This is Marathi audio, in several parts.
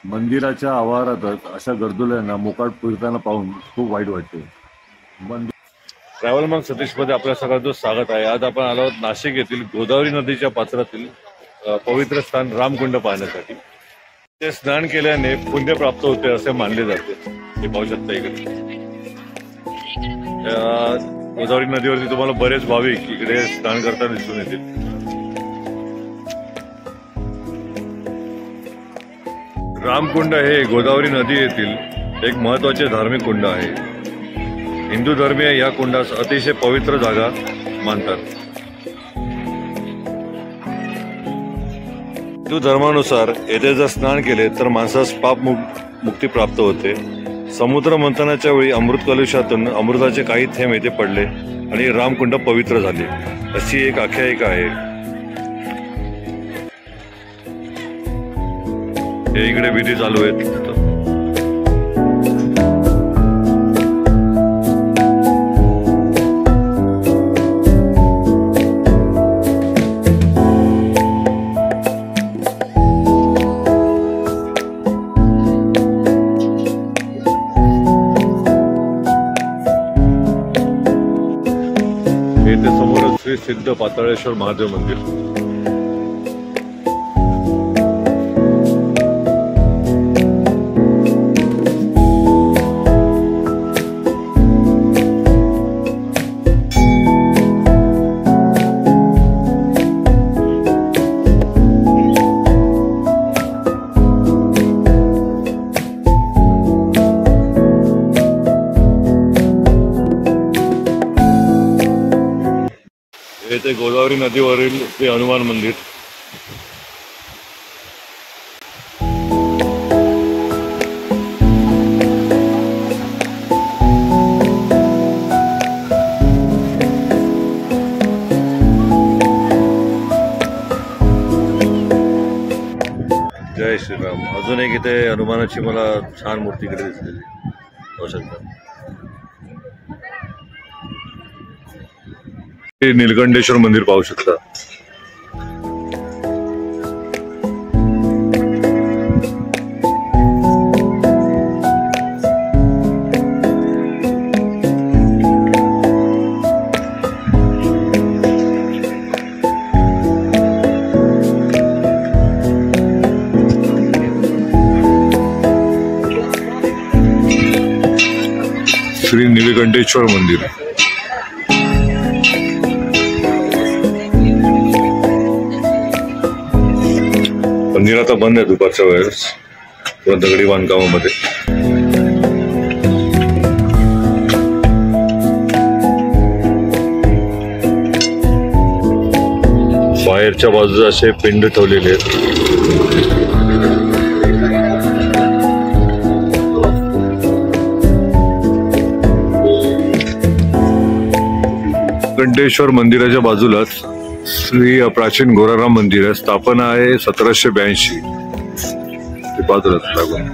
मंदिराच्या आवारातच अशा गर्दुल्यांना मोकाट फिरताना पाहून खूप वाईट वाटते. ट्रॅव्हल मग सतीशमध्ये आपल्या सगळ्यांचं स्वागत आहे. आज आपण आलो आहोत नाशिक येथील गोदावरी नदीच्या पात्रातील पवित्र स्थान रामकुंड पाहण्यासाठी. ते स्नान केल्याने पुण्य प्राप्त होते असे मानले जाते. हे पाहू शकता इकडे गोदावरी नदीवरती तुम्हाला बरेच भाविक इकडे स्नान करताना दिसून येतील. रामकुंड हे गोदावरी नदी येथील एक महत्वाचे धार्मिक कुंड आहे. हिंदू धर्मीय या कुंडास अतिशय पवित्र जागा मानतात. हिंदू धर्मानुसार येथे जर स्नान केले तर माणसास पाप मुक्ती प्राप्त होते. समुद्र मंथनाच्या वेळी अमृत कलशातून अमृताचे काही थेंब येथे पडले आणि रामकुंड पवित्र झाले अशी एक आख्यायिका आहे. हे इकडे विधी चालू आहेत. येथे समोर श्री सिद्ध पाताळेश्वर महादेव मंदिर. येथे गोदावरी नदीवरील श्री हनुमान मंदिर. जय श्रीराम. अजून एक इथे हनुमानाची मला छान मूर्ती इकडे दिसलेली पाहू शकता. नीलकंठेश्वर मंदिर पाहू शकता. श्री नीलकंठेश्वर मंदिर. मंदिर आता बंद आहे दुपारच्या वेळेस दगडी बांधकामामध्ये. बाहेरच्या बाजूला असे पिंड ठेवलेले आहेत. कंठेश्वर मंदिराच्या बाजूलाच श्री प्राचीन गोराराम मंदिर आहे. स्थापना आहे 1782. ते बाजूलाच लागून.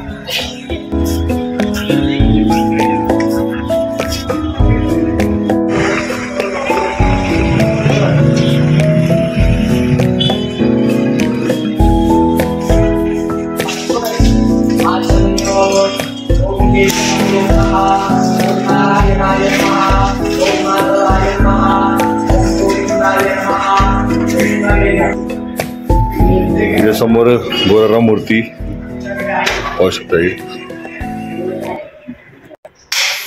समोर गोराराम मूर्ती पाहू शकता.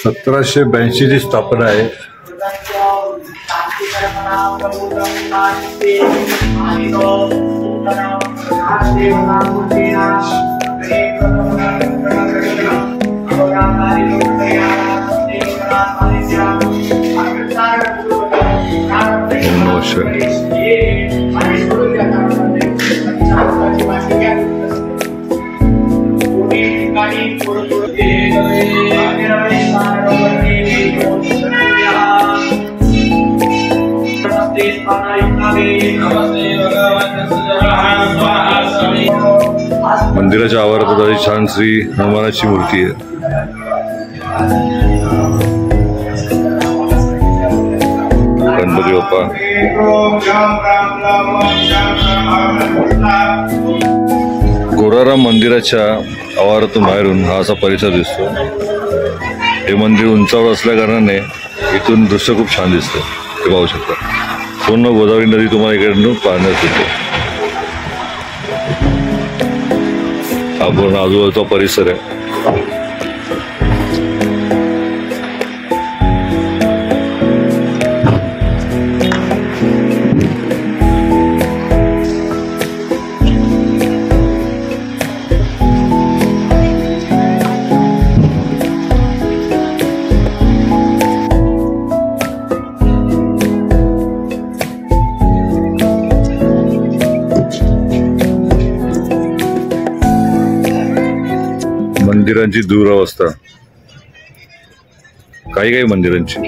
1782 ची स्थापना आहे. मंदिराच्या आवारात अशी छान श्री हनुमानाची मूर्ती आहे. गणपती बाप्पा. गोराराम मंदिराच्या आवारातून बाहेरून हा असा परिसर दिसतो. हे मंदिर उंचावर असल्या कारणाने इथून दृश्य खूप छान दिसतं. ते पाहू शकता. पूर्ण गोदावरी नदी तुम्हाला इकडून पाहण्यात येते. हा पूर्ण आजूबाजूचा परिसर आहे. मंदिरांची दुरावस्था, काही मंदिरांची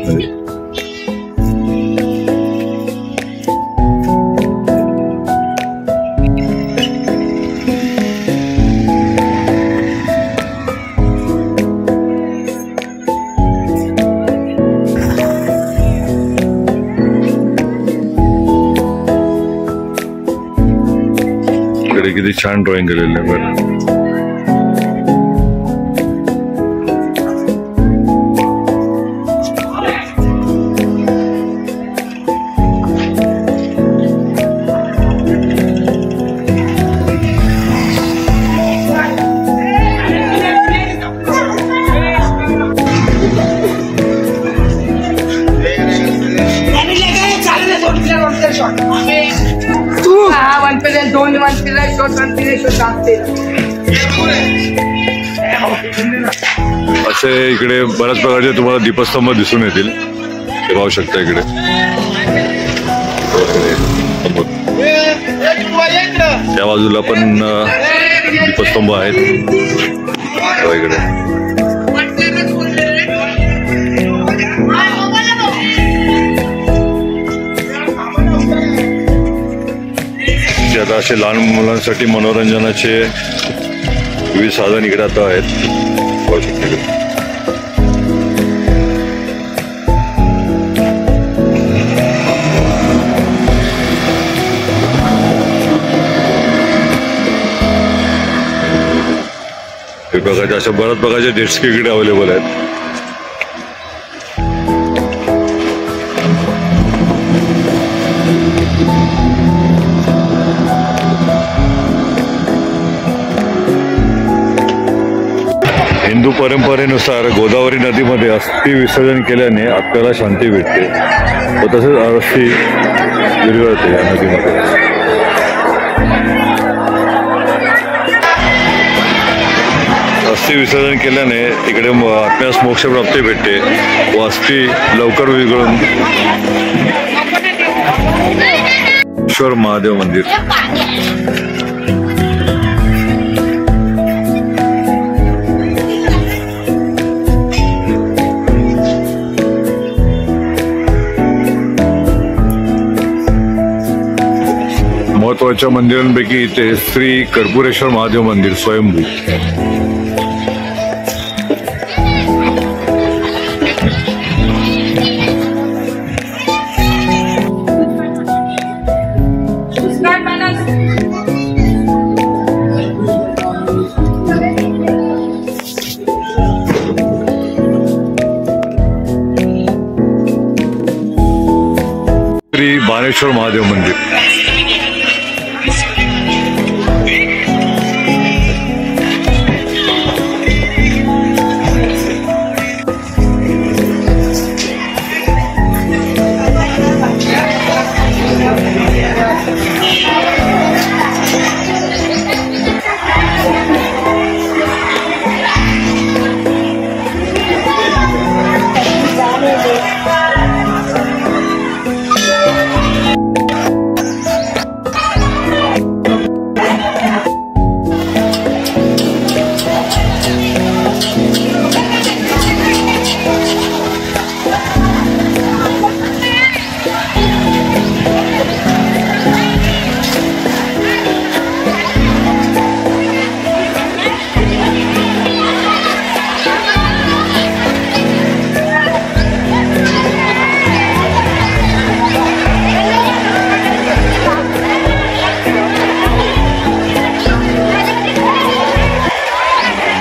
इकडे किती छान ड्रॉइंग केलेलं आहे बरं. असे इकडे बऱ्याच प्रकारचे तुम्हाला दीपस्तंभ दिसून येतील. ते पाहू शकता इकडे. त्या बाजूला पण दीपस्तंभ आहेत इकडे. आता असे लहान मुलांसाठी मनोरंजनाचे विविध साधन इकडे आता आहेत. पाहू शकता इकडे. प्रकारचे अशा बऱ्याच प्रकारचे जेटस्की इकडे अवेलेबल आहेत. हिंदू परंपरेनुसार गोदावरी नदीमध्ये अस्थि विसर्जन केल्याने आत्म्याला शांती भेटते व तसेच अस्थि विरघळते या नदीमध्ये. अस्थि विसर्जन केल्याने इकडे आत्म्यास मोक्षप्राप्ती भेटते व अस्थि लवकर विरघळून. ईश्वर महादेव मंदिर. महत्वाच्या मंदिरांपैकी इथे श्री कर्पूरेश्वर महादेव मंदिर स्वयंभू. श्री बाणेश्वर महादेव मंदिर.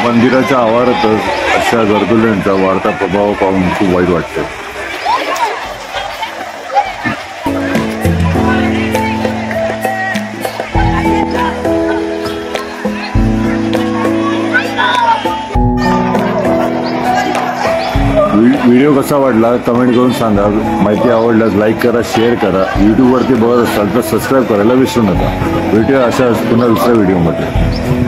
मंदिराच्या आवारातच अशा गर्दुल्यांचा वाढता प्रभाव पाहून खूप वाईट वाटते. व्हिडिओ कसा वाटला कमेंट करून सांगा. माहिती आवडल्यास लाईक करा, शेअर करा. यूट्यूबवरती बघत असाल तर सबस्क्राईब करायला विसरू नका. भेटूया अशाच पुन्हा दुसऱ्या व्हिडिओमध्ये.